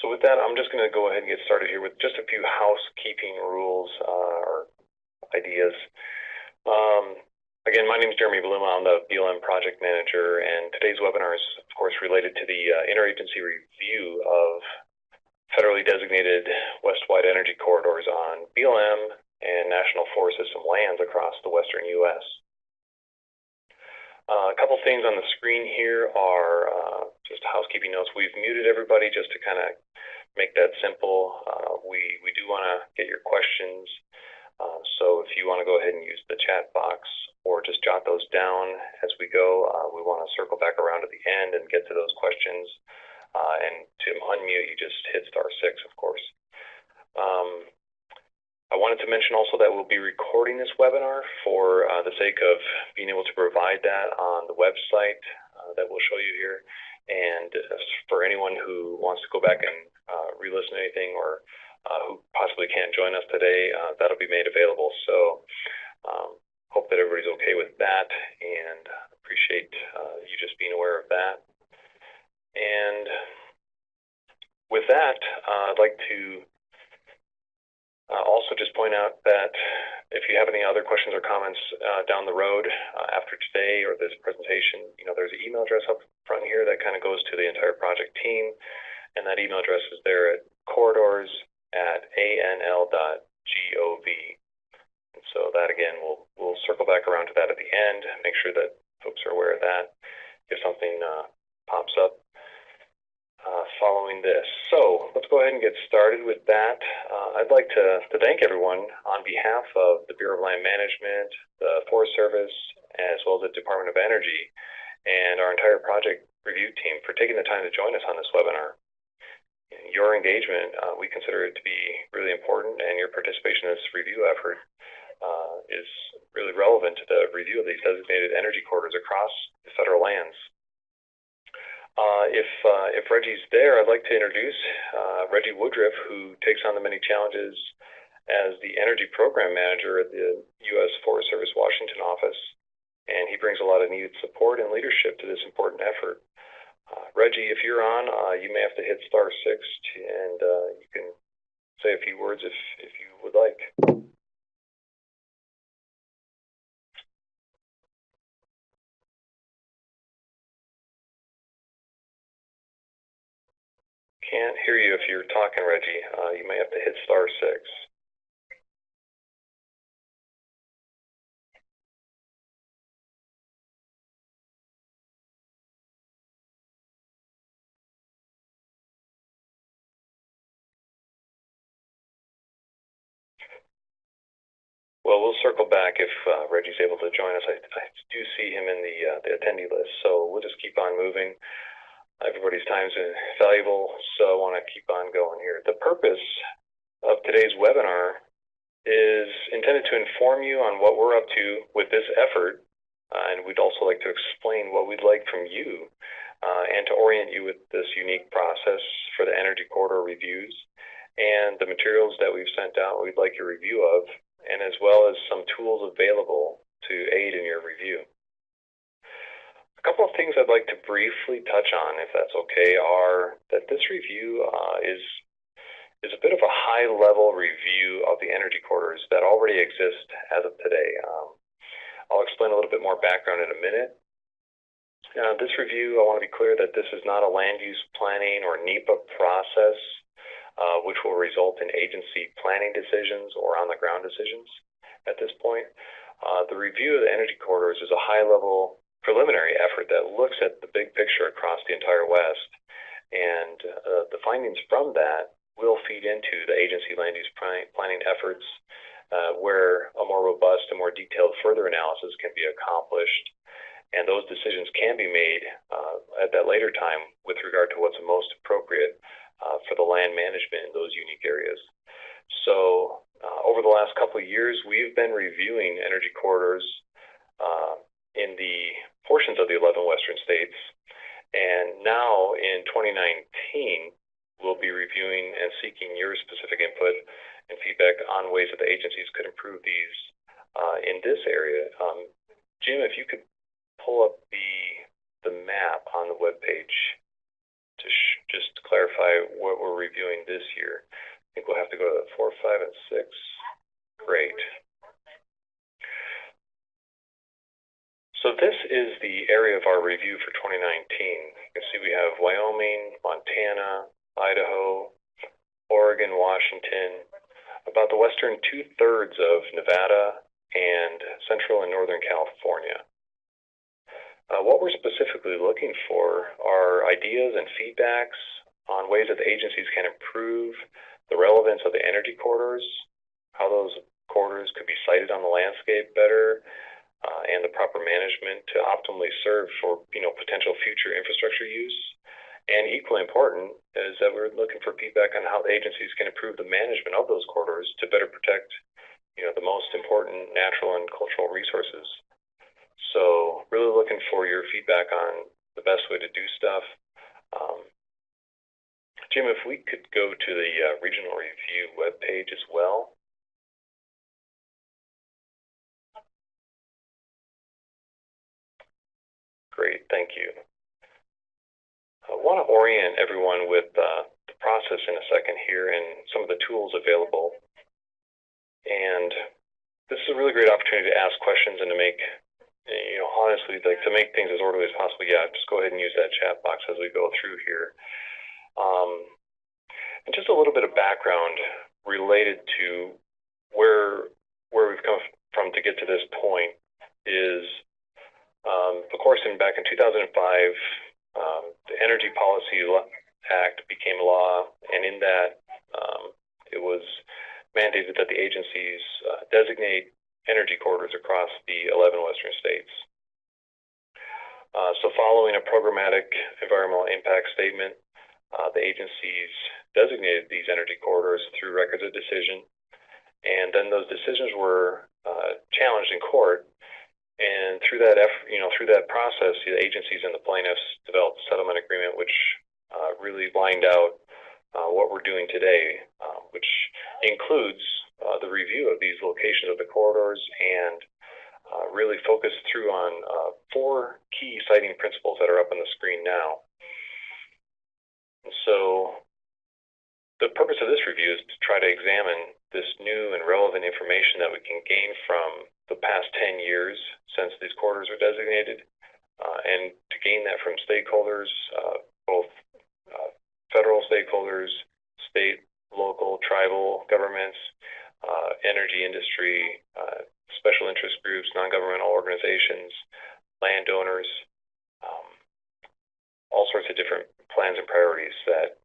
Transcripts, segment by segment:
So with that, I'm just going to go ahead and get started here with just a few housekeeping rules or ideas. Again, my name is Jeremy Bluma. I'm the BLM project manager, and today's webinar is, of course, related to the interagency review of federally designated west-wide energy corridors on BLM and National Forest System lands across the western U.S. A couple things on the screen here are just housekeeping notes. We've muted everybody just to kind of make that simple. We do want to get your questions, so if you want to go ahead and use the chat box or just jot those down as we go, we want to circle back around at the end and get to those questions. And to unmute, you just hit *6, of course. I wanted to mention also that we'll be recording this webinar for the sake of being able to provide that on the website that we'll show you here. And for anyone who wants to go back and re-listen to anything or who possibly can't join us today, that'll be made available. So hope that everybody's okay with that, and appreciate you just being aware of that. And with that, I'd like to also just point out that if you have any other questions or comments down the road after today or this presentation, there's an email address up front here that kind of goes to the entire project team, and that email address is there at corridors@anl.gov. And so that, again, we'll circle back around to that at the end, make sure that folks are aware of that if something pops up following this. So let's go ahead and get started with that. I'd like to thank everyone on behalf of the Bureau of Land Management, the Forest Service, as well as the Department of Energy, and our entire project review team for taking the time to join us on this webinar. Your engagement, we consider it to be really important, and your participation in this review effort is really relevant to the review of these designated energy corridors across the federal lands. If Reggie's there, I'd like to introduce Reggie Woodruff, who takes on the many challenges as the Energy Program Manager at the U.S. Forest Service Washington office, and he brings a lot of needed support and leadership to this important effort. Reggie, if you're on, you may have to hit *6, and you can say a few words if you would like. Can't hear you if you're talking, Reggie. You may have to hit *6. Well, we'll circle back if Reggie's able to join us. I do see him in the attendee list, so we'll just keep on moving. Everybody's time is valuable, so I want to keep on going here. The purpose of today's webinar is intended to inform you on what we're up to with this effort, and we'd also like to explain what we'd like from you and to orient you with this unique process for the energy corridor reviews and the materials that we've sent out we'd like your review of, and as well as some tools available to aid in your review. A couple of things I'd like to briefly touch on, if that's okay, are that this review is a bit of a high-level review of the energy corridors that already exist as of today. I'll explain a little bit more background in a minute. This review, I want to be clear that this is not a land use planning or NEPA process, which will result in agency planning decisions or on-the-ground decisions at this point. The review of the energy corridors is a high-level preliminary effort that looks at the big picture across the entire West, and the findings from that will feed into the agency land use planning efforts where a more robust and more detailed further analysis can be accomplished, and those decisions can be made at that later time with regard to what's most appropriate for the land management in those unique areas. So over the last couple of years, we've been reviewing energy corridors in the portions of the 11 western states, and now in 2019 we'll be reviewing and seeking your specific input and feedback on ways that the agencies could improve these in this area. Jim, if you could pull up the map on the webpage to just clarify what we're reviewing this year. I think we'll have to go to 4, 5, and 6. Great. So this is the area of our review for 2019. You can see we have Wyoming, Montana, Idaho, Oregon, Washington, about the western 2/3 of Nevada, and central and northern California. What we're specifically looking for are ideas and feedbacks on ways that the agencies can improve the relevance of the energy corridors, how those corridors could be sited on the landscape better, and the proper management to optimally serve for potential future infrastructure use. And equally important is that we're looking for feedback on how the agencies can improve the management of those corridors to better protect the most important natural and cultural resources. So really looking for your feedback on the best way to do stuff. Jim, if we could go to the regional review webpage as well. Great, thank you. I want to orient everyone with the process in a second here and some of the tools available. And this is a really great opportunity to ask questions and to make, honestly, to make things as orderly as possible. Yeah, just go ahead and use that chat box as we go through here. And just a little bit of background related to where we've come from to get to this point is, of course, back in 2005, the Energy Policy Act became law, and in that it was mandated that the agencies designate energy corridors across the 11 western states. So following a programmatic environmental impact statement, the agencies designated these energy corridors through records of decision, and then those decisions were challenged in court. And through that process, the agencies and the plaintiffs developed a settlement agreement, which really lined out what we're doing today, which includes the review of these locations of the corridors and really focused through on 4 key siting principles that are up on the screen now. And so the purpose of this review is to try to examine this new and relevant information that we can gain from the past 10 years since these corridors were designated, and to gain that from stakeholders, both federal stakeholders, state, local, tribal governments, energy industry, special interest groups, non-governmental organizations, landowners, all sorts of different plans and priorities that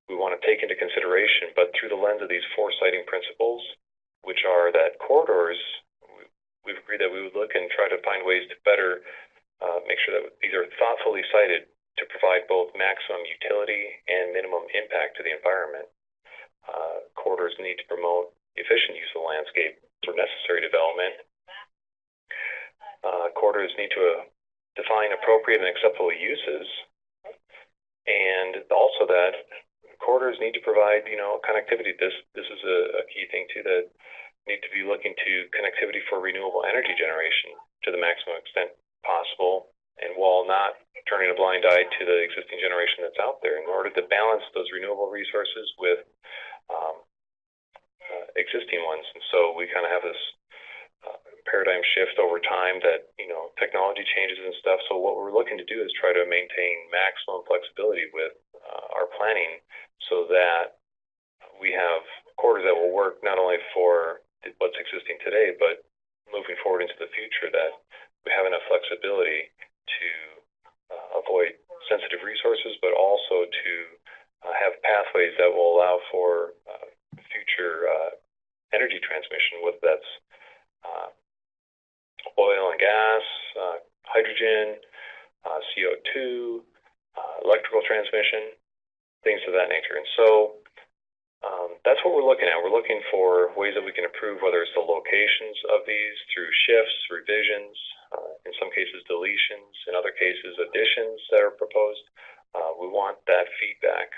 we want to take into consideration, but through the lens of these 4 siting principles, which are that corridors, we've agreed that we would look and try to find ways to better make sure that these are thoughtfully sited to provide both maximum utility and minimum impact to the environment. Corridors need to promote efficient use of the landscape for necessary development. Corridors need to define appropriate and acceptable uses, and also that corridors need to provide, connectivity. This is a key thing too, that need to be looking to connectivity for renewable energy generation to the maximum extent possible, and while not turning a blind eye to the existing generation that's out there, in order to balance those renewable resources with existing ones. And so we kind of have this paradigm shift over time that technology changes and stuff. So what we're looking to do is try to maintain maximum flexibility with our planning, so that we have corridors that will work not only for what's existing today, but moving forward into the future, that we have enough flexibility to avoid sensitive resources, but also to have pathways that will allow for future energy transmission, whether that's oil and gas, hydrogen, CO2, electrical transmission, things of that nature. And so that's what we're looking at. We're looking for ways that we can improve, whether it's the locations of these through shifts, revisions, in some cases deletions, in other cases additions that are proposed. We want that feedback.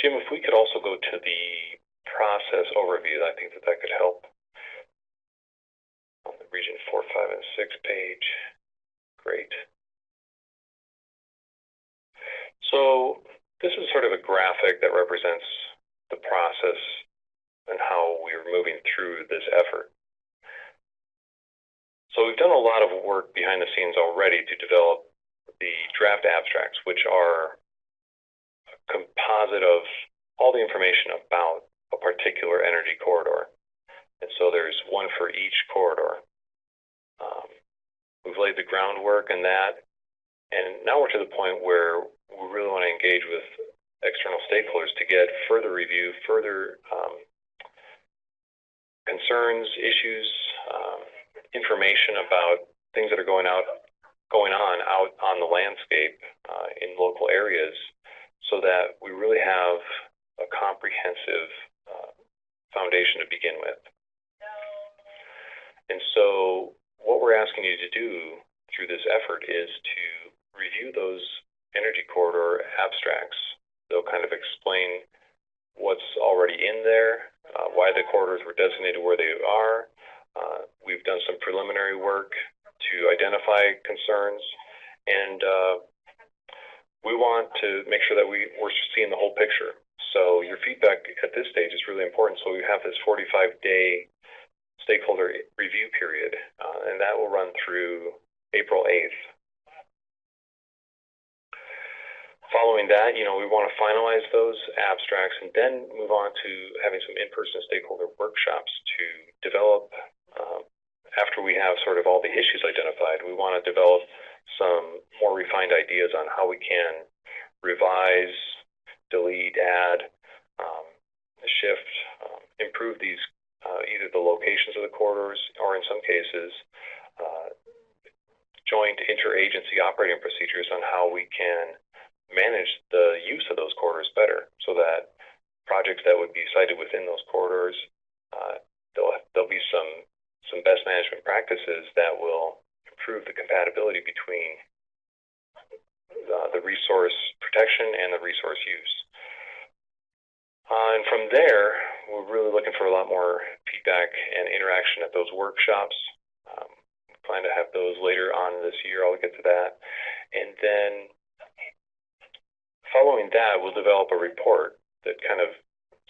Jim, if we could also go to the process overview, I think that could help. On the region 4, 5, and 6 page. Great. So this is sort of a graphic that represents the process and how we're moving through this effort. So we've done a lot of work behind the scenes already to develop the draft abstracts, which are a composite of all the information about a particular energy corridor. And so there's one for each corridor. We've laid the groundwork in that, and now we're to the point where we really want to engage with external stakeholders to get further review, further concerns, issues, information about things that are going on out on the landscape in local areas, so that we really have a comprehensive foundation to begin with. And so what we're asking you to do through this effort is to review those energy corridor abstracts. They'll kind of explain what's already in there, why the corridors were designated where they are. We've done some preliminary work to identify concerns, and we want to make sure that we're seeing the whole picture. So your feedback at this stage is really important. So we have this 45-day stakeholder review period, and that will run through April 8th. Following that, we want to finalize those abstracts and then move on to having some in-person stakeholder workshops to develop, after we have sort of all the issues identified, we want to develop some more refined ideas on how we can revise, delete, add, shift, improve these, either the locations of the corridors or in some cases, joint interagency operating procedures on how we can manage the use of those corridors better, so that projects that would be sited within those corridors, there'll be some best management practices that will improve the compatibility between the resource protection and the resource use. And from there, we're really looking for a lot more feedback and interaction at those workshops. We plan to have those later on this year. I'll get to that. And then following that, we'll develop a report that kind of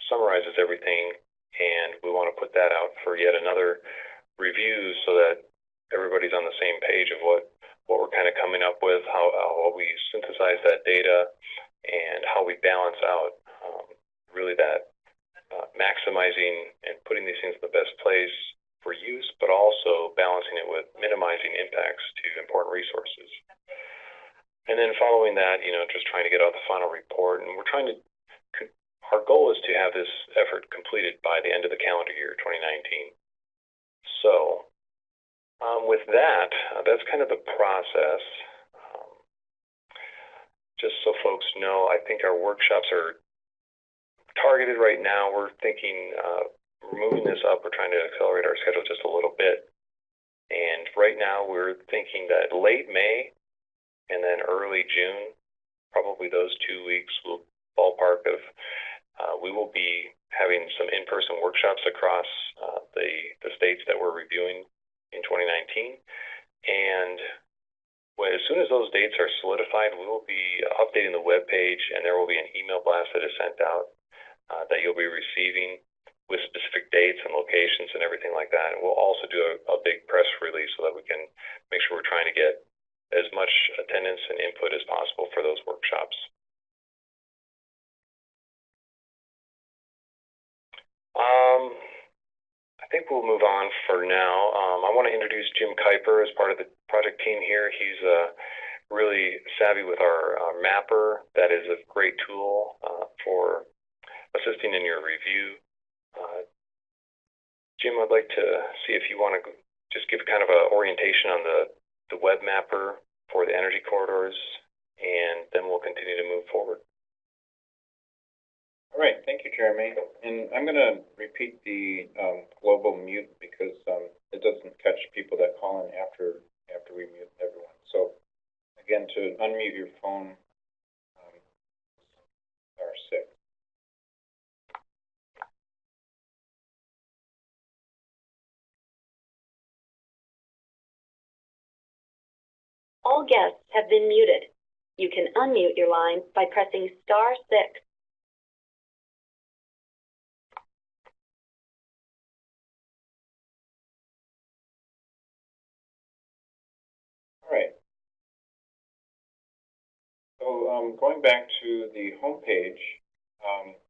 summarizes everything, and we want to put that out for yet another review so that everybody's on the same page of what we're kind of coming up with, how we synthesize that data, and how we balance out really that maximizing and putting these things in the best place for use, but also balancing it with minimizing impacts to important resources. And then following that, just trying to get out the final report, and our goal is to have this effort completed by the end of the calendar year, 2019. So with that, that's kind of the process. Just so folks know, I think our workshops are targeted right now. We're thinking, we're moving this up. We're trying to accelerate our schedule just a little bit. And right now we're thinking that late May and then early June, probably those 2 weeks, will ballpark of, we will be having some in-person workshops across the states that we're reviewing in 2019. And as soon as those dates are solidified, we will be updating the webpage, and there will be an email blast that is sent out that you'll be receiving with specific dates and locations and everything like that. And we'll also do a big press release so that we can make sure we're trying to get as much attendance and input as possible for those workshops. I think we'll move on for now. I want to introduce Jim Kuiper as part of the project team here. He's really savvy with our mapper. That is a great tool for assisting in your review. Jim, I'd like to see if you want to just give kind of an orientation on the web mapper for the energy corridors, and then we'll continue to move forward. All right, thank you, Jeremy. And I'm going to repeat the global mute because it doesn't catch people that call in after we mute everyone. So again, to unmute your phone, *6. All guests have been muted. You can unmute your line by pressing *6. All right. So going back to the home page,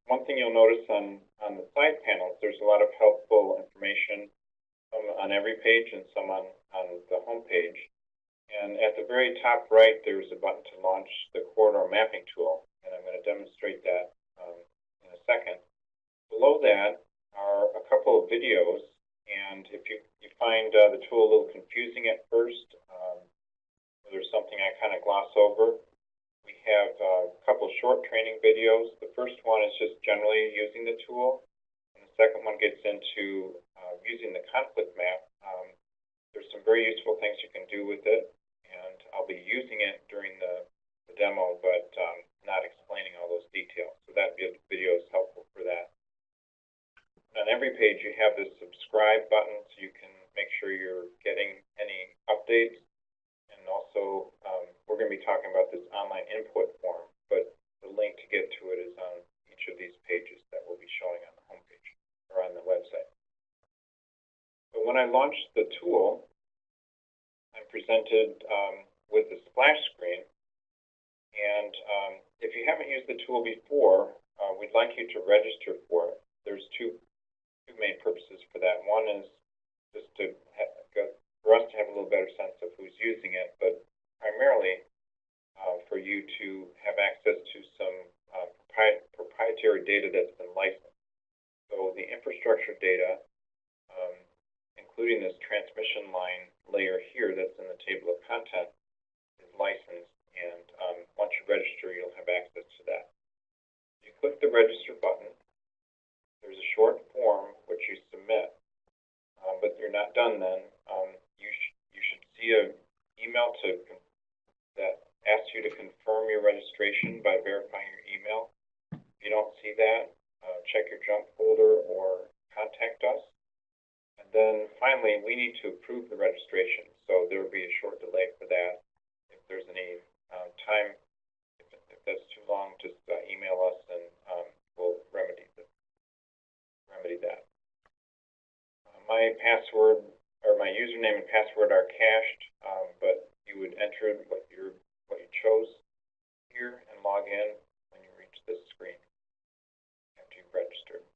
one thing you'll notice on the side panels, there's a lot of helpful information, some on every page and some on the home page. And at the very top right, there's a button to launch the corridor mapping tool, and I'm going to demonstrate that in a second. Below that are a couple of videos, and if you find the tool a little confusing at first, there's something I kind of gloss over, we have a couple short training videos. The first one is just generally using the tool, and the second one gets into using the conflict map. There's some very useful things you can do with it, and I'll be using it during the demo, but not explaining all those details. So that video is helpful for that. On every page, you have this subscribe button, so you can make sure you're getting any updates. And also, we're going to be talking about this online input form, but the link to get to it is on each of these pages that we'll be showing on the homepage or on the website. So when I launch the tool, I'm presented with the splash screen. And if you haven't used the tool before, we'd like you to register for it. There's two main purposes for that. One is just for us to have a little better sense of who's using it, but primarily for you to have access to some proprietary data that's been licensed. So the infrastructure data, including this transmission line layer here that's in the table of contents, is licensed, and once you register, you'll have access to that. You click the register button. There's a short form which you submit, but you're not done then. You should see an email that asks you to confirm your registration by verifying your email. If you don't see that, check your junk folder or contact us. And then finally, we need to approve the registration, so there will be a short delay for that. If there's any time, if that's too long, just email us and we'll remedy that. My password or my username and password are cached, but you would enter what you chose here and log in when you reach this screen after you've registered.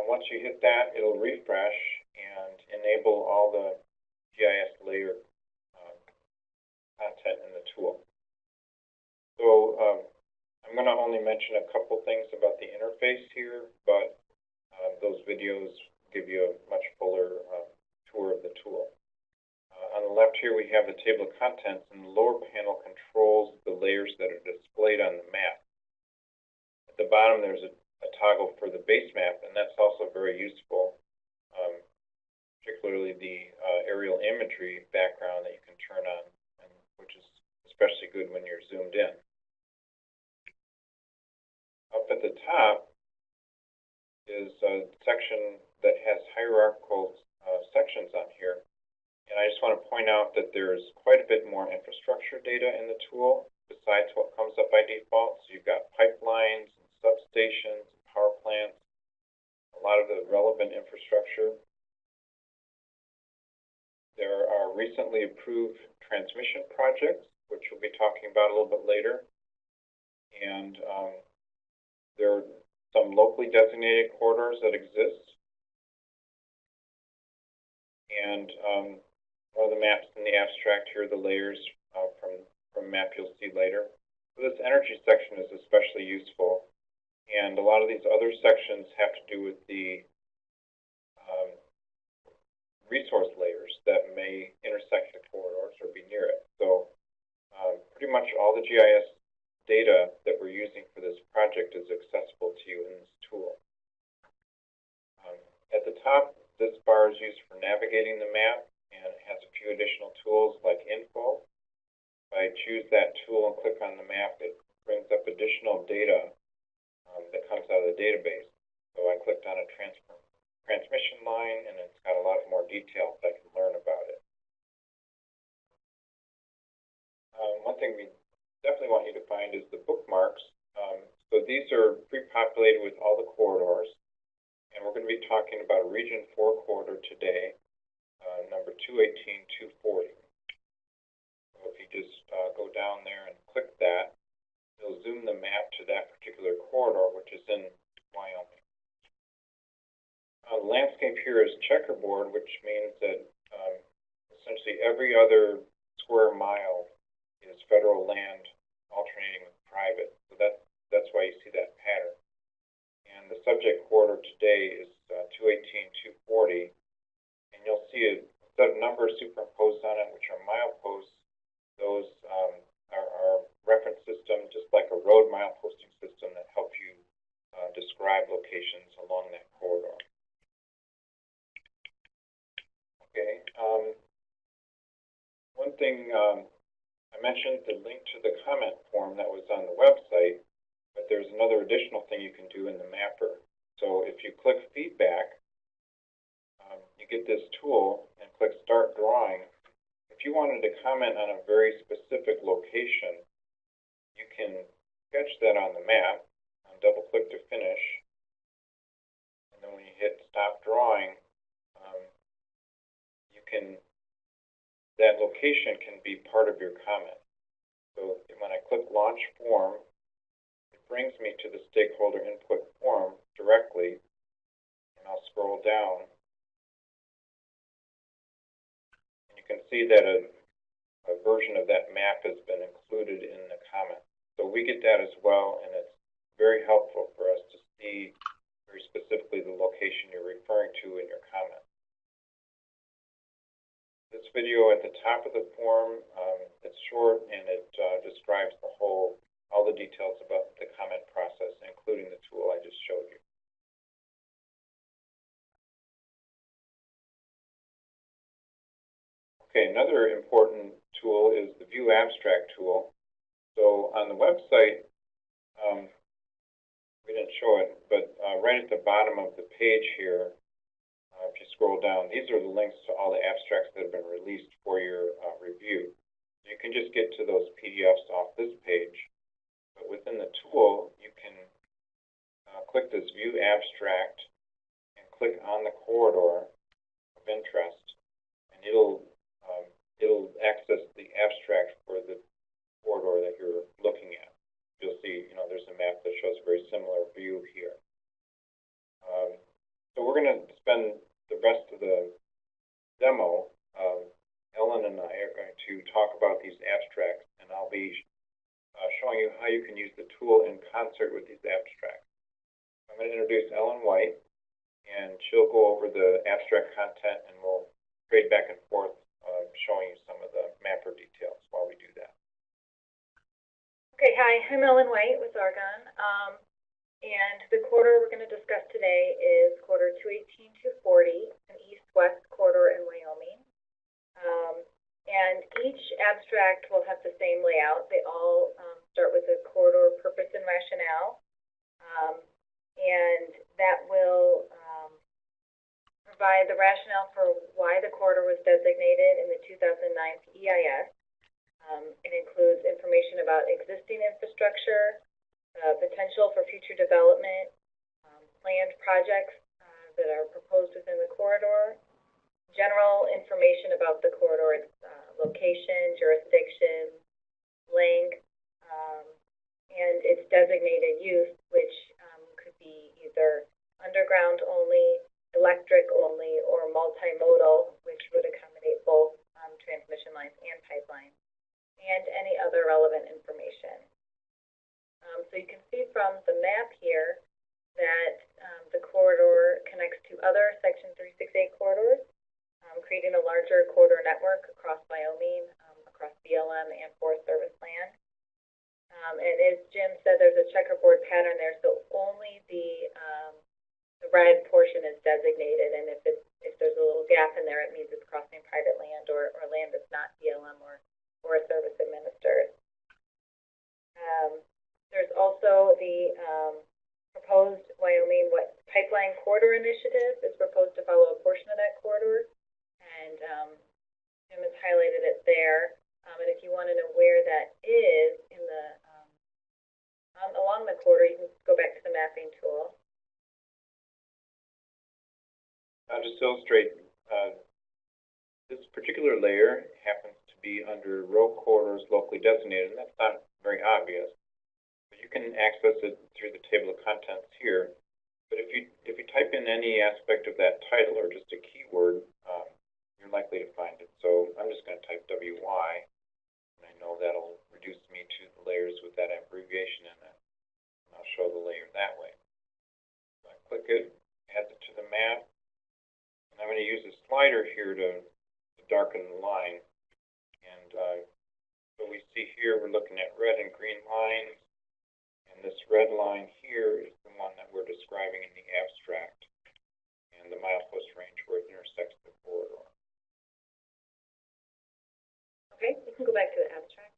Once you hit that, it'll refresh and enable all the GIS layer content in the tool. So I'm going to only mention a couple things about the interface here, but those videos give you a much fuller tour of the tool. On the left here, we have the table of contents, and the lower panel controls the layers that are displayed on the map. At the bottom, there's a toggle for the base map, and that's also very useful, particularly the aerial imagery background that you can turn on, which is especially good when you're zoomed in. Up at the top is a section that has hierarchical sections on here. And I just want to point out that there's quite a bit more infrastructure data in the tool besides what comes up by default. So you've got pipelines, and substations, power plants, a lot of the relevant infrastructure. There are recently approved transmission projects, which we'll be talking about a little bit later. And there are some locally designated corridors that exist. And one of the maps in the abstract here, the layers from map you'll see later. So this energy section is especially useful. And a lot of these other sections have to do with the resource layers that may intersect the corridors or be near it. So pretty much all the GIS data that we're using for this project is accessible to you in this tool. At the top, this bar is used for navigating the map, and it has a few additional tools like info. If I choose that tool and click on the map, it brings up additional data that comes out of the database. So I clicked on a transmission line, and it's got a lot more details I can learn about it. one thing we definitely want you to find is the bookmarks. So these are pre-populated with all the corridors, and we're going to be talking about Region 4 corridor today, number 218-240. So if you just go down there and click that, it'll zoom the map to that particular corridor, which is in Wyoming. The landscape here is checkerboard, which means that essentially every other square mile is federal land alternating with private. So that's why you see that pattern. And the subject corridor today is 218-240, and you'll see a set of numbers superimposed on it, which are mileposts. Those are reference system, just like a road mile posting system that help you describe locations along that corridor. Okay. One thing I mentioned the link to the comment form that was on the website, but there's another additional thing you can do in the mapper. So if you click feedback, you get this tool and click start drawing. If you wanted to comment on a very specific location, you can sketch that on the map and double click to finish. And then when you hit stop drawing, that location can be part of your comment. So when I click launch form, it brings me to the stakeholder input form directly, and I'll scroll down. And you can see that a version of that map has been included in the comment. So we get that as well, and it's very helpful for us to see very specifically the location you're referring to in your comment. This video at the top of the form, it's short and it describes all the details about the comment process, including the tool I just showed you. Okay, another important tool is the View Abstract tool. So on the website, we didn't show it, but right at the bottom of the page here, if you scroll down, these are the links to all the abstracts that have been released for your review. You can just get to those PDFs off this page, but within the tool, you can click this View Abstract and click on the corridor of interest, and it'll access the abstract for the corridor that you're looking at. You'll see, there's a map that shows a very similar view here. So we're going to spend the rest of the demo, Ellen and I are going to talk about these abstracts, and I'll be showing you how you can use the tool in concert with these abstracts. I'm going to introduce Ellen White, and she'll go over the abstract content, and we'll trade back and forth showing you some of the mapper details while we do that. Okay, hi, I'm Ellen White with Argonne. And the corridor we're going to discuss today is corridor 218-240, an east-west corridor in Wyoming. And each abstract will have the same layout. They all start with a corridor purpose and rationale. And that will provide the rationale for why the corridor was designated in the 2009 EIS. It includes information about existing infrastructure, potential for future development, planned projects that are proposed within the corridor, general information about the corridor, its location, jurisdiction, length, and its designated use, which could be either underground only, electric only, or multimodal, which would accommodate both transmission lines and pipelines, and any other relevant information. So you can see from the map here that the corridor connects to other Section 368 corridors, creating a larger corridor network across Wyoming, across BLM and Forest Service land. And as Jim said, there's a checkerboard pattern there, so only the red portion is designated, and if there's a little gap in there, it means it's crossing private land or land that's not BLM or Forest Service administered. There's also the proposed Wyoming Pipeline Corridor Initiative is proposed to follow a portion of that corridor, and Jim has highlighted it there. And if you want to know where that is in the along the corridor, you can go back to the mapping tool. Just to illustrate, this particular layer happens to be under row corridors locally designated, and that's not very obvious. But you can access it through the table of contents here. But if you type in any aspect of that title or just a keyword, you're likely to find it. So I'm just going to type WY, and I know that'll reduce me to the layers with that abbreviation in it. And I'll show the layer that way. So I click it, add it to the map, and I'm going to use the slider here to darken the line. And so we see here we're looking at red and green lines. And this red line here is the one that we're describing in the abstract, and the milepost range where it intersects the corridor. Okay, we can go back to the abstract.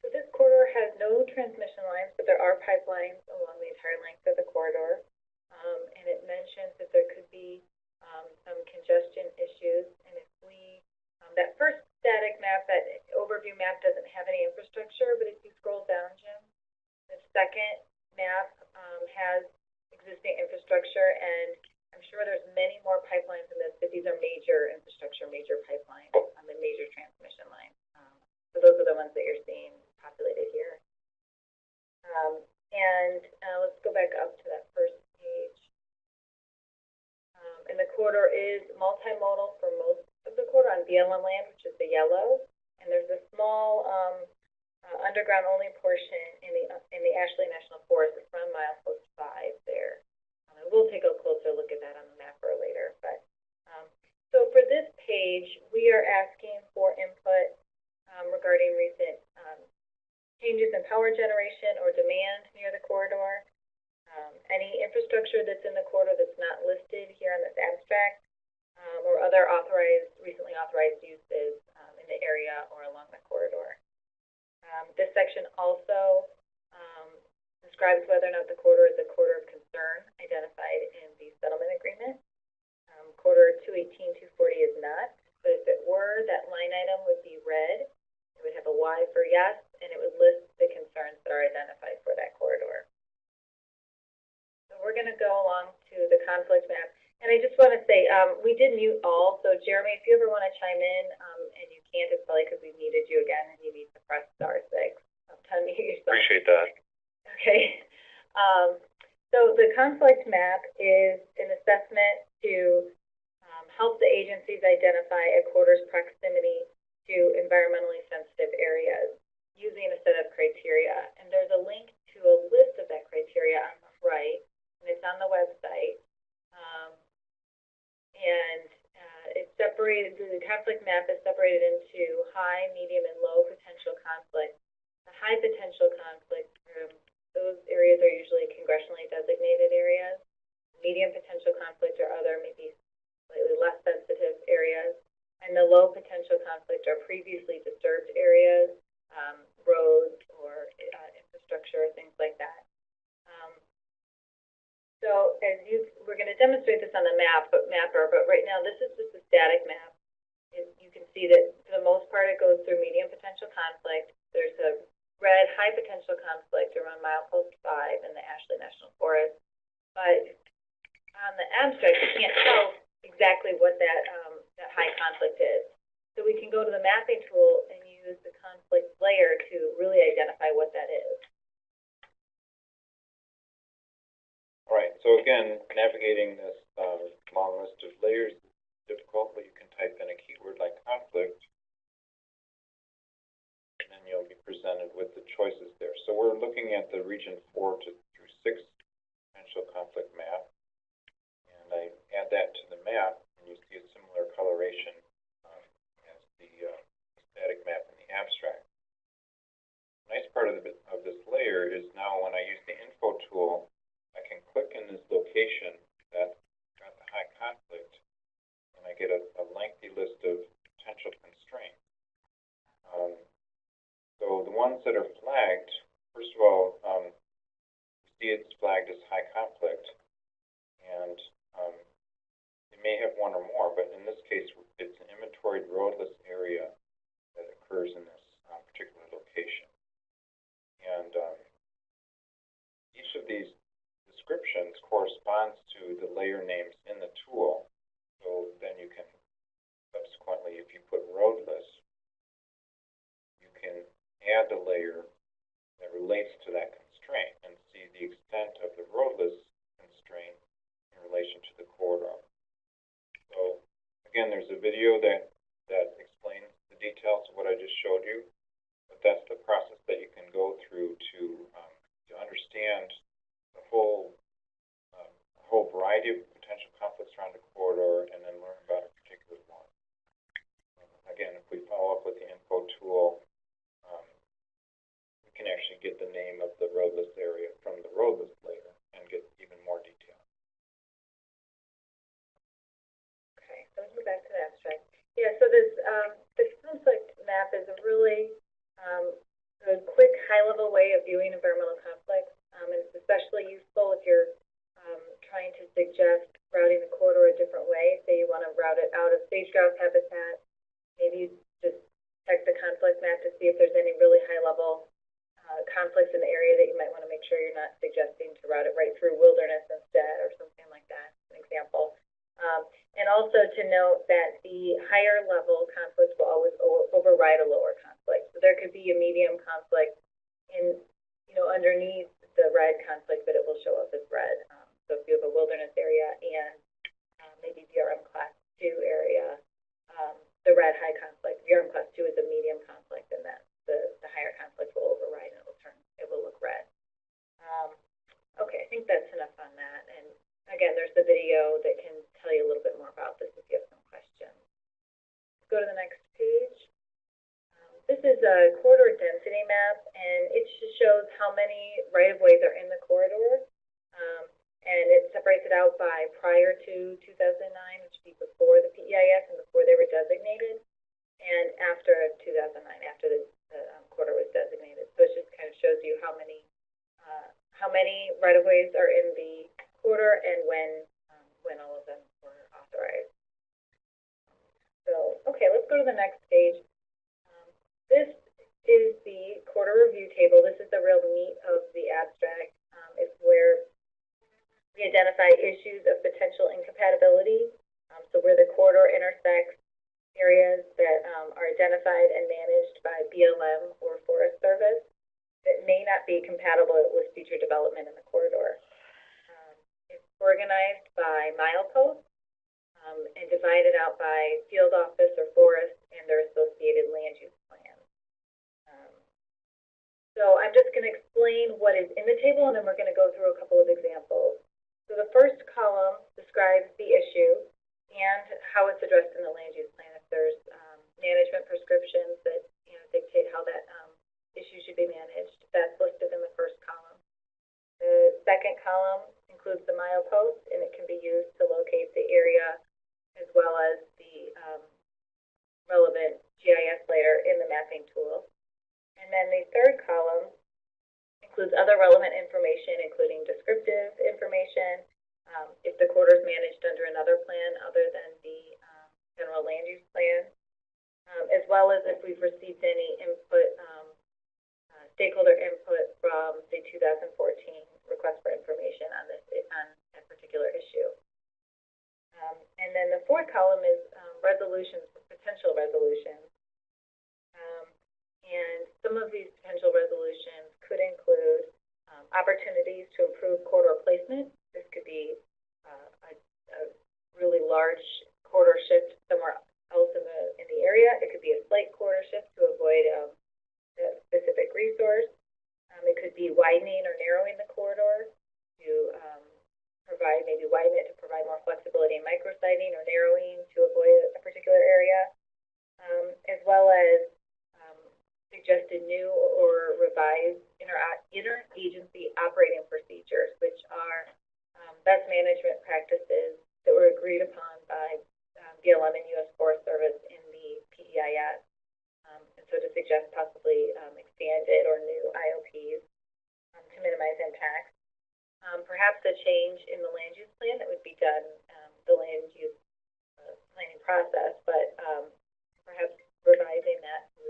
So this corridor has no transmission lines, but there are pipelines along the entire length of the corridor. And it mentions that there could be some congestion issues. And if we, that first static map, that overview map doesn't have any infrastructure, but if you scroll down, Jim, the second map has existing infrastructure, and I'm sure there's many more pipelines in this, but these are major infrastructure, major pipelines, and major transmission lines. So those are the ones that you're seeing populated here. Let's go back up to that first page. And the corridor is multimodal for most of the corridor on BLM land, which is the yellow, and there's a small underground only portion in the Ashley National Forest from milepost 5 there. And we'll take a closer look at that on the mapper later. But so for this page, we are asking for input regarding recent changes in power generation or demand near the corridor, any infrastructure that's in the corridor that's not listed here on this abstract, or other recently authorized uses in the area or along the corridor. This section also describes whether or not the corridor is a corridor of concern identified in the settlement agreement. Corridor 218-240 is not, but if it were, that line item would be red. It would have a Y for yes, and it would list the concerns that are identified for that corridor. So we're going to go along to the conflict map. And I just want to say, we did mute all, so Jeremy, if you ever want to chime in, and you can't, it's probably because we've muted you again and you need to press *6. Unmute yourself. Appreciate that. Okay. So the conflict map is an assessment to help the agencies identify a corridor's proximity to environmentally sensitive areas using a set of criteria. And there's a link to a list of that criteria on the right, and it's on the website. It's separated, the conflict map is separated into high, medium, and low potential conflict. The high potential conflict, those areas are usually congressionally designated areas. Medium potential conflict are other, maybe slightly less sensitive areas. And the low potential conflict are previously disturbed areas, roads or infrastructure, things like that. So as we're going to demonstrate this on the mapper, but right now this is just a static map. You can see that for the most part it goes through medium potential conflict. There's a red high potential conflict around milepost 5 in the Ashley National Forest. But on the abstract, you can't tell exactly what that high conflict is. So we can go to the mapping tool and use the conflict layer to really identify what that is. All right, so again, navigating this long list of layers is difficult, but you can type in a keyword like conflict, and then you'll be presented with the choices there. So we're looking at the region 4 through 6 potential conflict map, and I add that to the map, and you see a similar coloration as the static map in the abstract. The nice part of this layer is now when I use the info tool, I can click in this location that's got the high conflict, and I get a lengthy list of potential constraints. So the ones that are flagged, first of all, you see it's flagged as high conflict, and they may have one or more, but in this case, it's an inventoried roadless area occurs in this particular location. And each of these descriptions corresponds to the layer names in the tool. So then you can subsequently, if you put roadless, you can add the layer that relates to that constraint and see the extent of the roadless constraint in relation to the corridor. So again, there's a video that explains the details of what I just showed you, but that's the process that you can go through to understand the whole variety of potential conflicts around a corridor, and then learn about a particular one. Again, if we follow up with the info tool, we can actually get the name of the roadless area from the roadless layer and get even more detail. Okay, so let's go back to the abstract. Yeah, so this conflict map is a really a quick, high-level way of viewing environmental conflicts. And it's especially useful if you're trying to suggest routing the corridor a different way. Say you want to route it out of sage-grouse habitat. Maybe you just check the conflict map to see if there's any really high-level conflicts in the area that you might want to make sure you're not suggesting to route it right through wilderness instead, or something like that, an example. And also to note that the higher level conflicts will always override a lower conflict. So there could be a medium conflict in, underneath the red conflict, but it will show up as red. So if you have a wilderness area and maybe VRM class 2 area, the red high conflict, VRM class 2 is a medium conflict, and that the higher conflict will override and it will look red. Okay, I think that's enough on that. And again, there's the video that can tell you a little bit more about this if you have some questions. Let's go to the next page. This is a corridor density map, and it just shows how many right-of-ways are in the corridor. And it separates it out by prior to 2009, which would be before the PEIS and before they were designated, and after 2009, after the corridor was designated. So it just kind of shows you how many right-of-ways are in the corridor and when all of them were authorized. So, okay, let's go to the next page. This is the corridor review table. This is the real meat of the abstract. It's where we identify issues of potential incompatibility. So where the corridor intersects areas that are identified and managed by BLM or Forest Service that may not be compatible with future development in the corridor. It's organized by mileposts and divided out by field office or forest and their associated land use plans. So I'm just going to explain what is in the table, and then we're going to go through a couple of examples. So the first column describes the issue and how it's addressed in the land use plan. If there's management prescriptions that dictate how that issue should be managed, that's listed in the first column. The second column includes the milepost, and it can be used to locate the area as well as the relevant GIS layer in the mapping tool. And then the third column includes other relevant information, including descriptive information, if the corridor is managed under another plan other than the general land use plan, as well as if we've received any input, stakeholder input from the 2014 request for information on that particular issue. And then the fourth column is resolutions, potential resolutions. And some of these potential resolutions could include opportunities to improve corridor placement. This could be a really large corridor shift somewhere else in the area. It could be a slight corridor shift to avoid a specific resource. It could be widening or narrowing the corridor to widen it to provide more flexibility in micrositing, or narrowing to avoid a particular area, as well as suggested new or revised interagency operating procedures, which are best management practices that were agreed upon by BLM and U.S. Forest Service in the PEIS. And so to suggest possibly expanded or new IOPs to minimize impacts. Perhaps a change in the land use plan that would be done, the land use planning process, but perhaps revising that to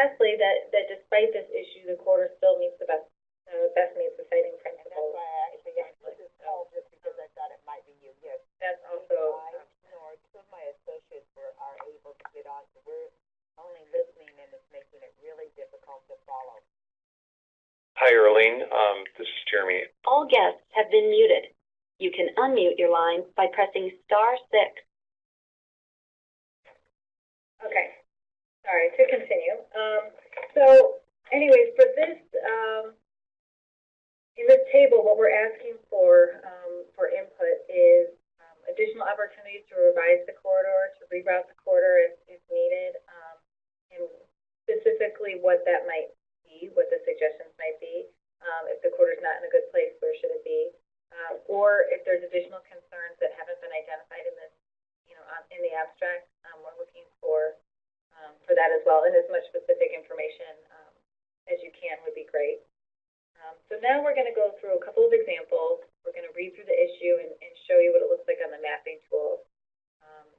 lastly, that despite this issue, the corridor still meets the best meets the siting principles. And that's why I actually asked for this call, just because I thought it might be you, yes. That's also, Nor two of my associates are able to get on, so we're only listening, and it's making it really difficult to follow. Hi, Earlene. This is Jeremy. All guests have been muted. You can unmute your line by pressing *6. okay. Sorry, to continue. So anyways, for this, in this table, what we're asking for input is additional opportunities to revise the corridor, to reroute the corridor if needed, and specifically what that might be, what the suggestions might be. If the corridor is not in a good place, where should it be? Or if there's additional concerns that haven't been identified in this, in the abstract, we're looking for that as well, and as much specific information as you can would be great. So now we're going to go through a couple of examples. We're going to read through the issue and show you what it looks like on the mapping tool.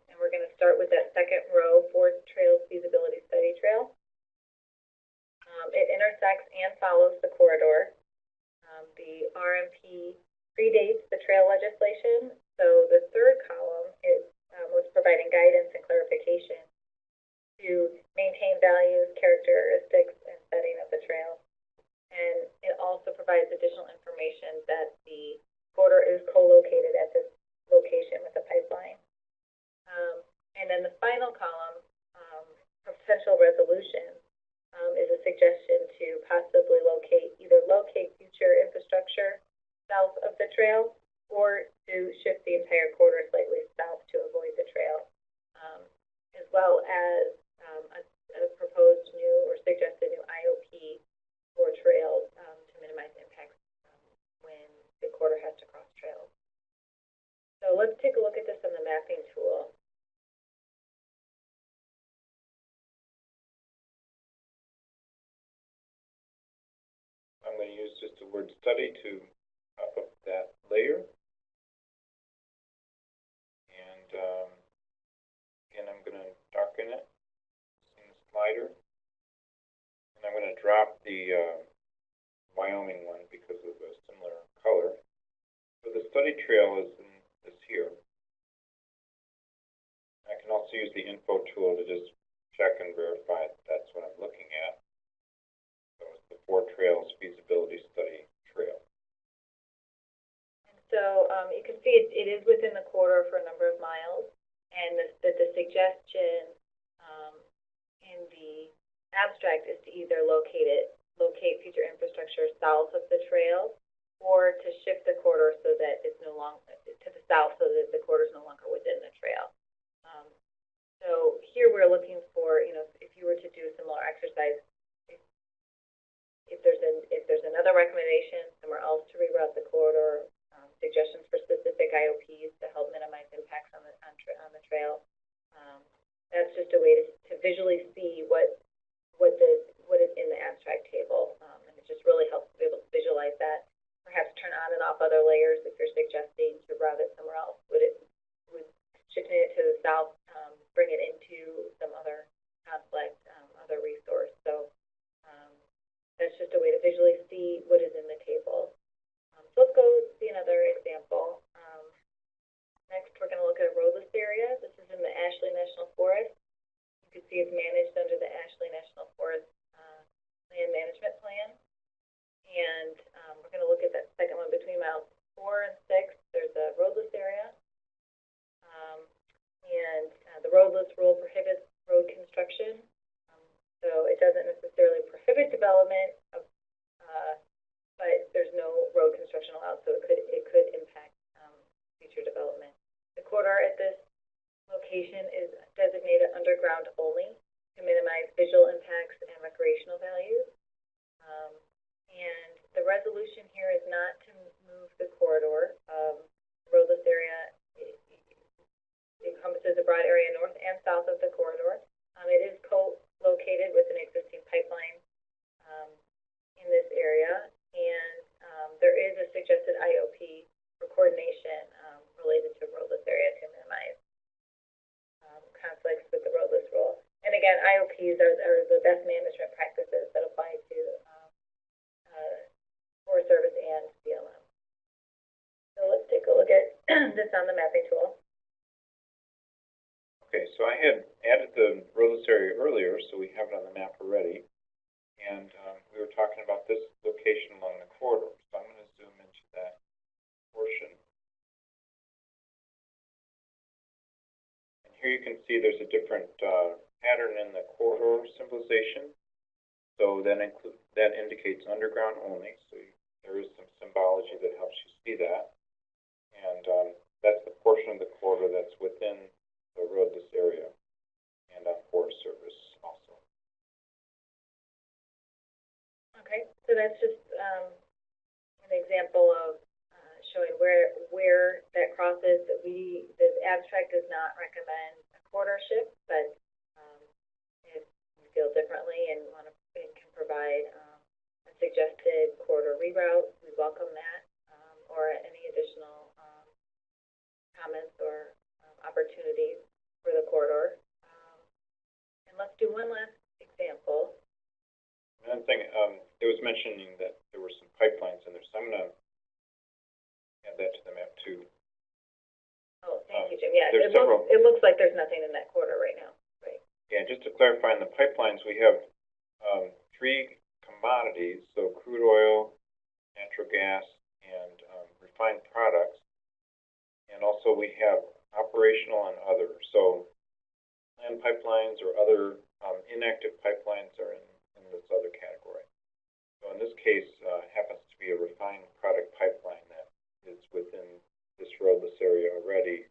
And we're going to start with that second row, Ford Trails Feasibility Study Trail. It intersects and follows the corridor. The RMP predates the trail legislation, so the third column was providing guidance and clarification to maintain values, characteristics, and setting of the trail. And it also provides additional information that the corridor is co-located at this location with the pipeline. And then the final column, potential resolution, is a suggestion to possibly either locate future infrastructure south of the trail, or to shift the entire corridor slightly south to avoid the trail, as well as a proposed new or suggested new IOP for trails to minimize impacts when the corridor has to cross trails. So let's take a look at this on the mapping tool. I'm going to use just the word study to pop up that layer. And again, I'm going to darken it in the slider. And I'm going to drop the Wyoming one because of a similar color. So the study trail is here. I can also use the info tool to just check and verify that's what I'm looking at. So it's the Four Trails Feasibility Study Trail. And so you can see it is within the corridor for a number of miles, and the suggestion in the abstract is to either locate future infrastructure south of the trail, or to shift the corridor so that it's no longer to the south, so that the corridor is no longer within the trail. So here we're looking for, if you were to do a similar exercise, if there's another recommendation somewhere else to reroute the corridor, suggestions for specific IOPs to help minimize impacts on the trail. That's just a way to visually see what is in the abstract table, and it just really helps to be able to visualize that. Perhaps turn on and off other layers if you're suggesting to route it somewhere else. Would shifting it to the south bring it into some other conflict, other resource? So that's just a way to visually see what is in the table. So let's go see another example. Next, we're going to look at a roadless area. This is in the Ashley National Forest. You can see it's managed under the Ashley National Forest Land Management Plan. And we're going to look at that second one between miles 4 and 6. There's a roadless area. The roadless rule prohibits road construction. So it doesn't necessarily prohibit development, but there's no road construction allowed, so it could impact future development. The corridor at this location is designated underground only to minimize visual impacts and recreational values. And the resolution here is not to move the corridor. Roadless area encompasses a broad area north and south of the corridor. It is co-located with an existing pipeline in this area, and there is a suggested IOP for coordination related to roadless area to minimize conflicts with the roadless rule. And again, IOPs are the best management practices that apply to Forest Service and BLM. So let's take a look at this on the mapping tool. Okay, so I had added the roadless area earlier, so we have it on the map already. And we were talking about this location along the corridor. So I'm going to zoom into that portion. And here you can see there's a different pattern in the corridor symbolization. So that indicates underground only. So there is some symbology that helps you see that. And that's the portion of the corridor that's within the roadless area and on Forest Service also. Okay, so that's just an example of showing where that crosses. The abstract does not recommend a corridor shift, but if you feel differently and can provide a suggested corridor reroute, we welcome that, or any additional comments or opportunities for the corridor. And let's do one last example. Another thing, it was mentioning that there were some pipelines in there, so I'm going to add that to the map too. Oh, thank you, Jim. Yeah, it looks like there's nothing in that corridor right now. Right. Yeah, just to clarify, in the pipelines we have 3 commodities, so crude oil, natural gas, and refined products. And also we have operational and other. So land pipelines or other inactive pipelines are in this other category. So in this case, happens to be a refined product pipeline that is within this roadless area already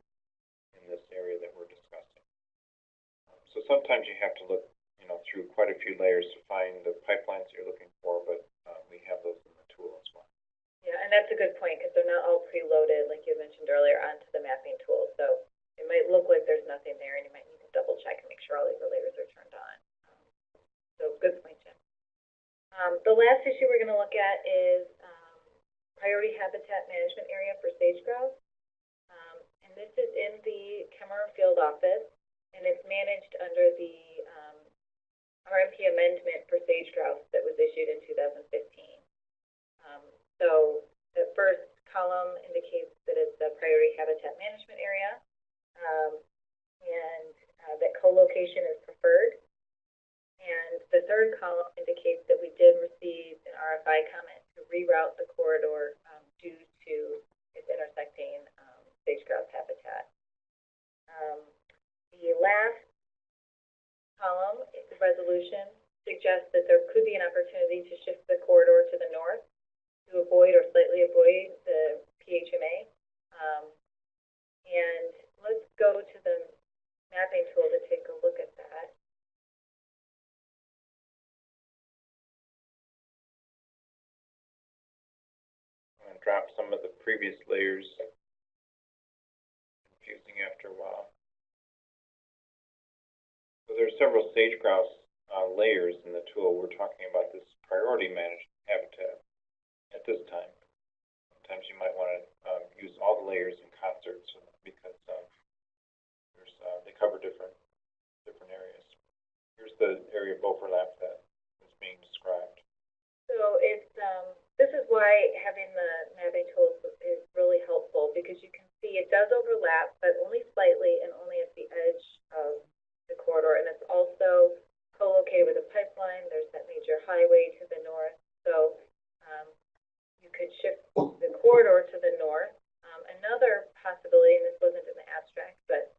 in this area that we're discussing. So sometimes you have to look, through quite a few layers to find the pipelines you're looking for, but we have those in the tool as well. Yeah, and that's a good point because they're not all preloaded, like you mentioned earlier, onto the mapping tool. So it might look like there's nothing there, and you might need to double check and make sure all the layers are turned on. So good point, Jim. The last issue we're going to look at is priority habitat management area for sage-grouse. And this is in the Kemmerer Field Office, and it's managed under the RMP amendment for sage-grouse that was issued in 2015. So the first column indicates that it's a priority habitat management area, and that co-location is preferred. And the third column indicates that we did receive an RFI comment to reroute the corridor due to its intersecting sage-grouse habitat. The last column, the resolution, suggests that there could be an opportunity to shift the corridor to the north to avoid or slightly avoid the PHMA. And let's go to the mapping tool to take a look at that. I'm going to drop some of the previous layers. Confusing after a while. So there are several sage-grouse layers in the tool. We're talking about this priority managed habitat at this time. Sometimes you might want to use all the layers in concert because they cover different areas. Here's the area of overlap that is being described. So it's this is why having the mapping tools is really helpful, because you can see it does overlap, but only slightly and only at the edge of the corridor, and it's also co-located with a pipeline. There's that major highway to the north, so you could shift the corridor to the north. Another possibility, and this wasn't in the abstract, but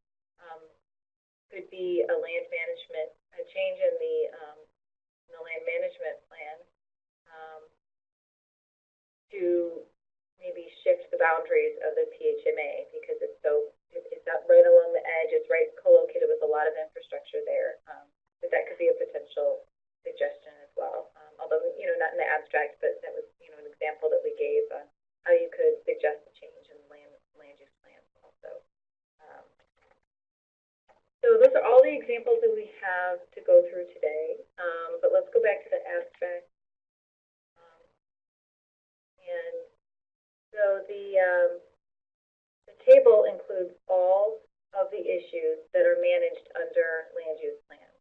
could be a land management, a change in the land management plan to maybe shift the boundaries of the PHMA, because it's up right along the edge. It's right co-located with a lot of infrastructure there. But that could be a potential suggestion as well. Although, not in the abstract, but that was, an example that we gave how you could suggest a change in land use plans also. So those are all the examples that we have to go through today. But let's go back to the abstract. And so the table includes all of the issues that are managed under land use plans.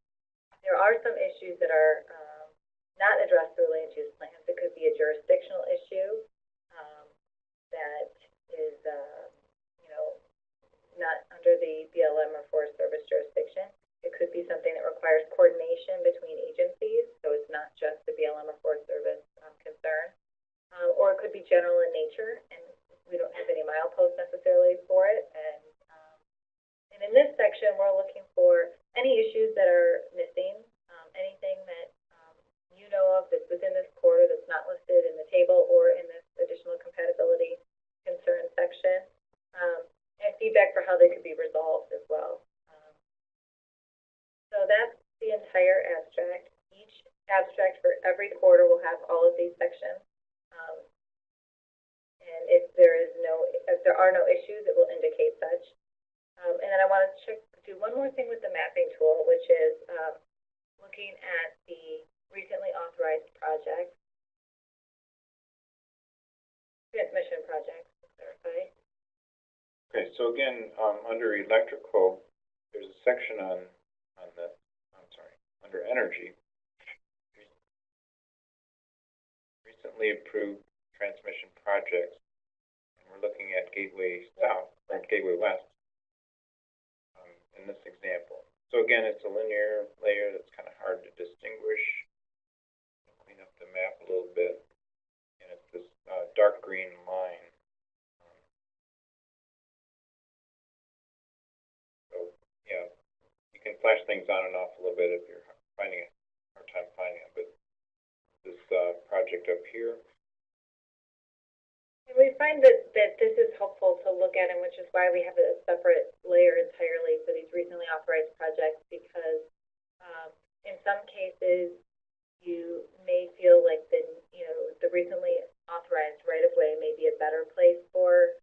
are some issues that are not addressed through land use plans. It could be a jurisdictional issue that is, not under the BLM or Forest Service jurisdiction. It could be something that requires coordination between agencies, so it's not just the BLM or Forest Service concern. Or it could be general in nature, and we don't have any mileposts necessarily for it. And in this section, we're looking for any issues that are missing, anything that you know of that's within this quarter that's not listed in the table or in this additional compatibility concern section, and feedback for how they could be resolved as well. So that's the entire abstract. Each abstract for every quarter will have all of these sections. And if there are no issues, it will indicate such. And then I want to do one more thing with the mapping tool, which is looking at the recently authorized projects, transmission projects, to clarify. Okay, so again, under electrical, there's a section under energy. Recently approved transmission projects, and we're looking at Gateway South or Gateway West in this example. So again, it's a linear layer that's kind of hard to distinguish. Clean up the map a little bit, and it's this dark green line. So yeah, you can flash things on and off a little bit if you're finding a hard time finding it, but this project up here. And we find that this is helpful to look at, and which is why we have a separate layer entirely for these recently authorized projects, because in some cases you may feel like the recently authorized right-of-way may be a better place for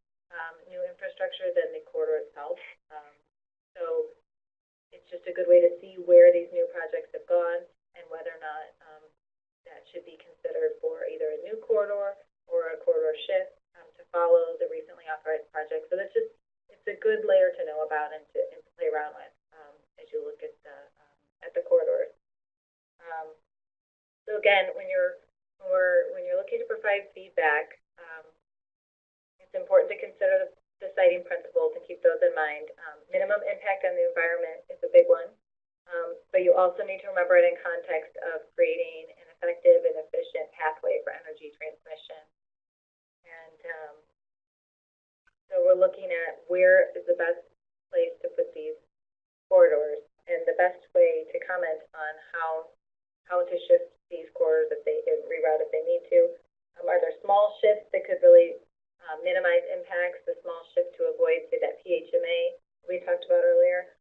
new infrastructure than the corridor itself. So it's just a good way to see where these new projects have gone and whether or not that should be considered for either a new corridor or a corridor shift to follow the recently authorized project. So it's a good layer to know about and to play around with as you look at the corridors. So again, when you're looking to provide feedback, it's important to consider the citing principles and keep those in mind. Minimum impact on the environment is a big one, but you also need to remember it in context of creating an effective and efficient pathway for energy transmission. And so we're looking at where is the best place to put these corridors, and the best way to comment on how to shift these corridors and reroute if they need to. Are there small shifts that could really minimize impacts? The small shift to avoid, say, that PHMA we talked about earlier.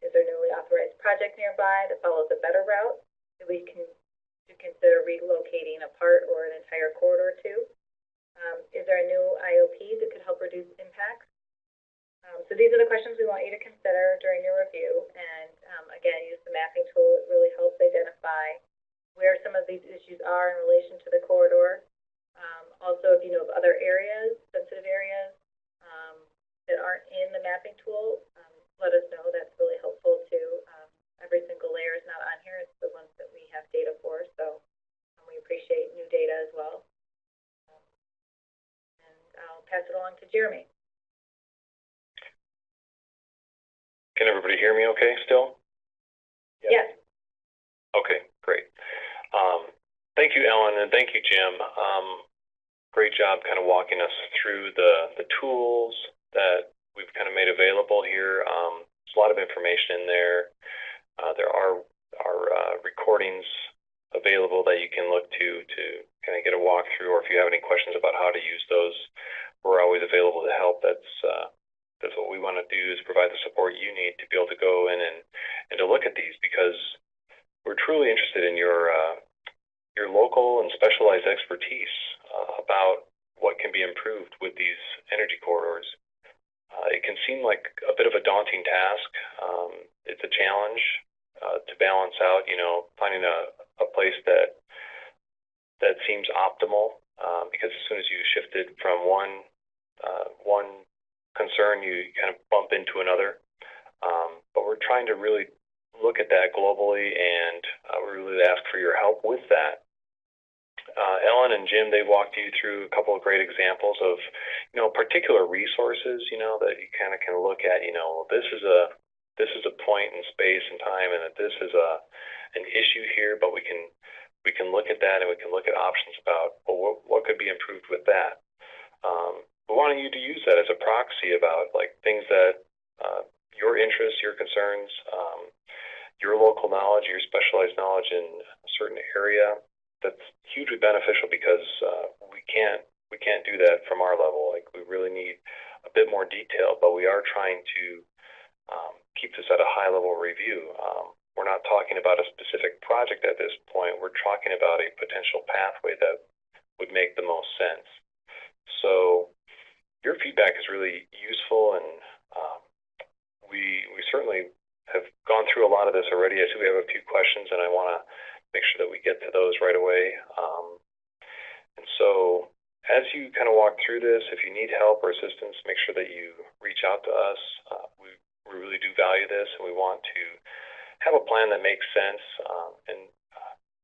Is there a newly authorized project nearby that follows a better route that we can consider relocating a part or an entire corridor to? Is there a new IOP that could help reduce impacts? So these are the questions we want you to consider during your review. And again, use the mapping tool. It really helps identify where some of these issues are in relation to the corridor. Also, if you know of other areas, sensitive areas that aren't in the mapping tool, let us know. That's really helpful too. Every single layer is not on here. It's the ones that we have data for. So we appreciate new data as well. And I'll pass it along to Jeremy. Can everybody hear me okay still? Yes. Okay, great. Thank you, Ellen, and thank you, Jim. Great job kind of walking us through the tools that we've kind of made available here. There's a lot of information in there. There are recordings available that you can look to kind of get a walkthrough, or if you have any questions about how to use those, we're always available to help. That's what we want to do, is provide the support you need to be able to go in and to look at these, because we're truly interested in your local and specialized expertise about what can be improved with these energy corridors. It can seem like a bit of a daunting task. It's a challenge to balance out, finding a place that seems optimal, because as soon as you shifted from one concern, you kind of bump into another. But we're trying to really look at that globally, and we really ask for your help with that. Ellen and Jim, they walked you through a couple of great examples of, particular resources, that you kind of can look at, this is a point in space and time, and that this is an issue here, but we can look at that, and we can look at options about, well, what could be improved with that. We wanted you to use that as a proxy about like things that your interests, your concerns, your local knowledge, your specialized knowledge in a certain area. That's hugely beneficial because we can't do that from our level. Like, we really need a bit more detail, but we are trying to keep this at a high level review. We're not talking about a specific project at this point. We're talking about a potential pathway that would make the most sense. So your feedback is really useful, and we certainly have gone through a lot of this already. I see we have a few questions, and I want to make sure that we get to those right away. And so as you kind of walk through this, if you need help or assistance, make sure that you reach out to us. We really do value this, and we want to have a plan that makes sense. And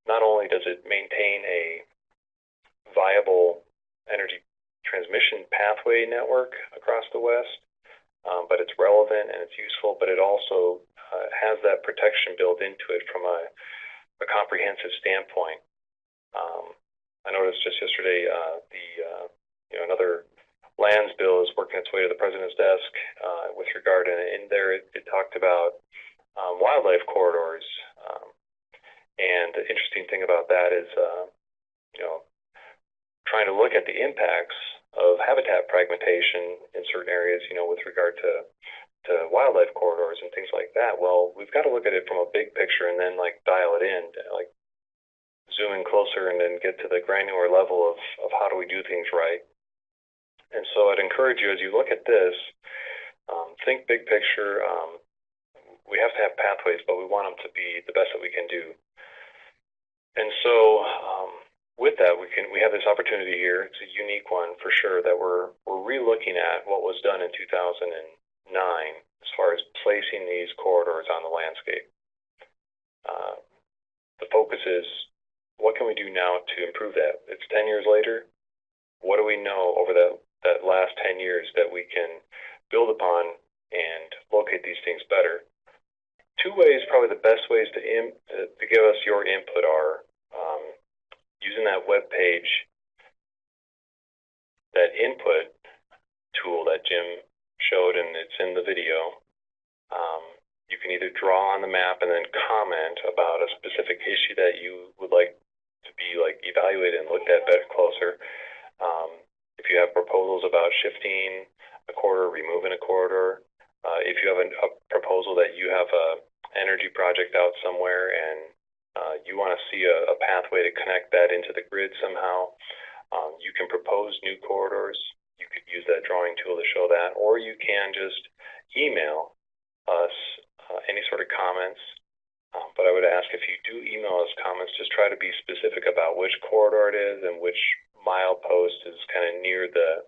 not only does it maintain a viable energy transmission pathway network across the West, but it's relevant and it's useful, but it also has that protection built into it from a comprehensive standpoint. I noticed just yesterday another lands bill is working its way to the president's desk with regard, and in there it talked about wildlife corridors. And the interesting thing about that is, trying to look at the impacts of habitat fragmentation in certain areas, with regard to wildlife corridors and things like that. Well, we've got to look at it from a big picture and then like dial it in, like zoom in closer and then get to the granular level of how do we do things right. And so I'd encourage you, as you look at this, think big picture. We have to have pathways, but we want them to be the best that we can do. And so with that, we have this opportunity here. It's a unique one for sure, that we're re-looking at what was done in 2009 as far as placing these corridors on the landscape. The focus is, what can we do now to improve that? It's 10 years later. What do we know over that last 10 years that we can build upon and locate these things better? Two ways, probably the best ways to give us your input are using that web page, that input tool that Jim showed, and it's in the video. You can either draw on the map and then comment about a specific issue that you would like to be like evaluated and looked at better closer. If you have proposals about shifting a corridor, removing a corridor, if you have a proposal that you have a energy project out somewhere and you want to see a pathway to connect that into the grid somehow, you can propose new corridors. You could use that drawing tool to show that, or you can just email us any sort of comments. But I would ask, if you do email us comments, just try to be specific about which corridor it is and which milepost is kind of near the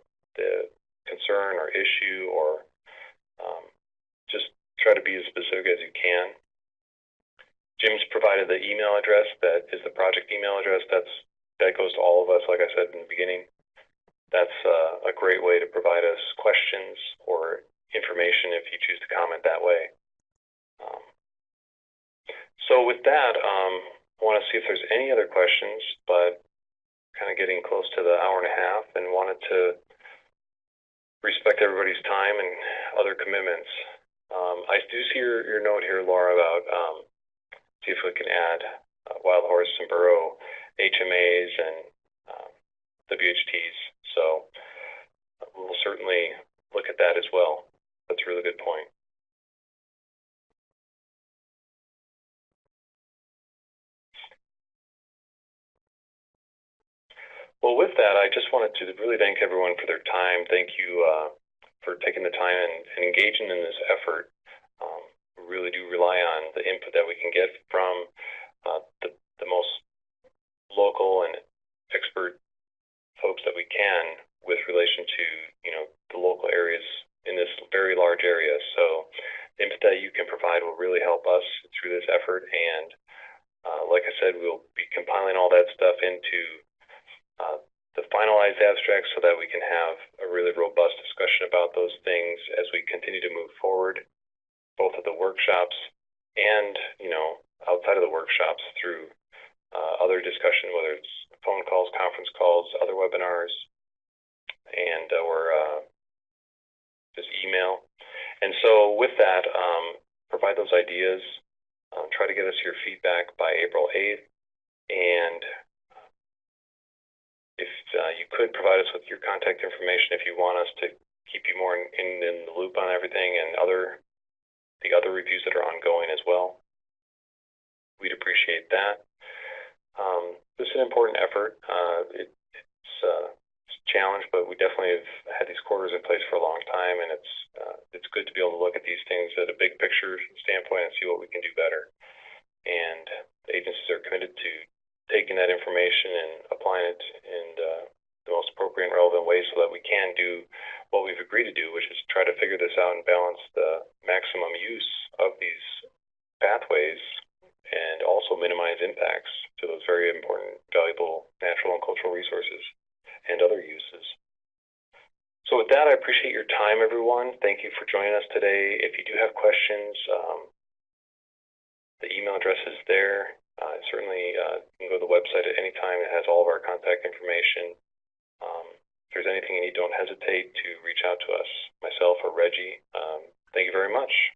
concern or issue, or just try to be as specific as you can. Jim's provided the email address that is the project email address. That goes to all of us, like I said in the beginning. That's a great way to provide us questions or information if you choose to comment that way. So with that, I want to see if there's any other questions, but kind of getting close to the hour and a half, and wanted to respect everybody's time and other commitments. I do see your note here, Laura, about see if we can add wild horse and burro HMAs and WHTs. So we'll certainly look at that as well. That's a really good point. Well, with that, I just wanted to really thank everyone for their time. Thank you for taking the time and engaging in this effort. We really do rely on the input that we can get from the most local and expert folks that we can with relation to, the local areas in this very large area. So the input that you can provide provide will really help us through this effort. And like I said, we'll be compiling all that stuff into the finalized abstract so that we can have a really robust discussion about those things as we continue to move forward, both at the workshops and, outside of the workshops through other discussion, whether it's phone calls, conference calls, other webinars, and or just email. And so with that, provide those ideas, try to get us your feedback by April 8th, and if you could provide us with your contact information if you want us to keep you more in the loop on everything and the other reviews that are ongoing as well. We'd appreciate that. This is an important effort. It's a challenge, but we definitely have had these quarters in place for a long time, and it's good to be able to look at these things at a big picture standpoint and see what we can do better. And the agencies are committed to taking that information and applying it in the most appropriate and relevant way so that we can do what we've agreed to do, which is try to figure this out and balance the maximum use of these pathways and also minimize impacts to those very important, valuable natural and cultural resources and other uses. So with that, I appreciate your time, everyone. Thank you for joining us today. If you do have questions, the email address is there. Certainly, you can go to the website at any time. It has all of our contact information. If there's anything you need, don't hesitate to reach out to us, myself or Reggie. Thank you very much.